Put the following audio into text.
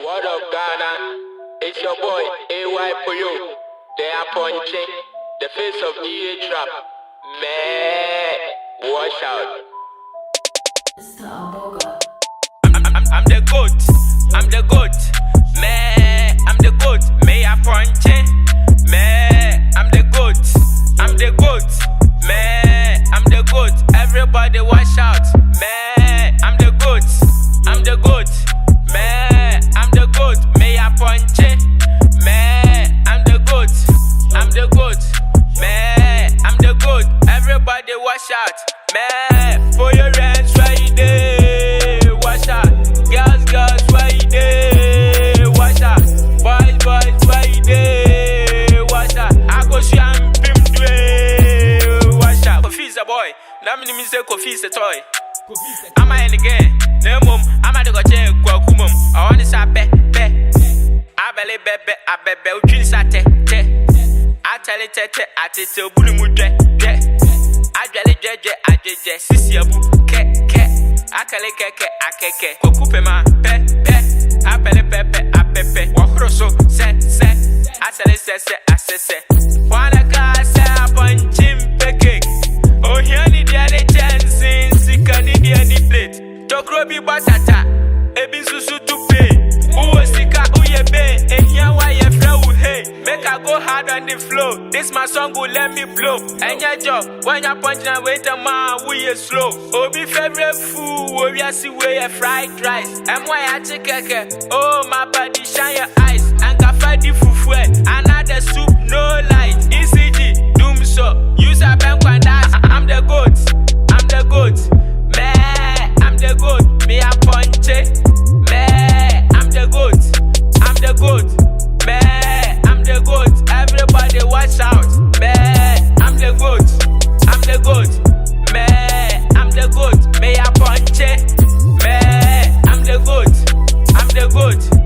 What up, Ghana? It's your boy, AY Puyo. They are punching the face of DA Trap. Man, watch out. I'm the goat. I'm the goat. Man, I'm the goat. May I punch it? Man, I'm the goat. I'm the goat. Man, I'm the goat. Everybody watch out. Man, I'm the goat. I'm the goat. Man, I'm the goat. May I punch it? Man, I'm the goat. I'm the goat. Man, I'm the goat. Everybody watch out. Man, for your hands right there. Watch out. Girls, where you there? Watch out. Boys, where you there? Watch out. I go see I'm pim to watch out. Kofi's a boy. Now me say Kofi's a toy. I'm in the game. No mum. I'm at the go check Kwakumum. I want to say be. I bebe. Uchin sa te. I tell it I tell bully mudre. I jeje. Sisi abu ke. Akale keke akeke okupe ma pe apele pepe apepe wakroso se asele se asese wana ka se aponchim peke oh here ni dia de chance sika ni dia ni plate tokro bi batata ebi susu tupe uwo sika uyebe ehia wa ye fra u hey make I go hard on the flow this my song will let me blow enya job when you punch na wait a man we slow obi favorite food we see we fried rice and why I take keke oh my body shine your eyes and cafe di fufu another soup no light ECG doom so use a bank and dance I'm the goat man I'm the goat me a punch it man I'm the goat man I'm the goat everybody watch out man I'm the goat man I'm the goat may I punch it man I'm the goat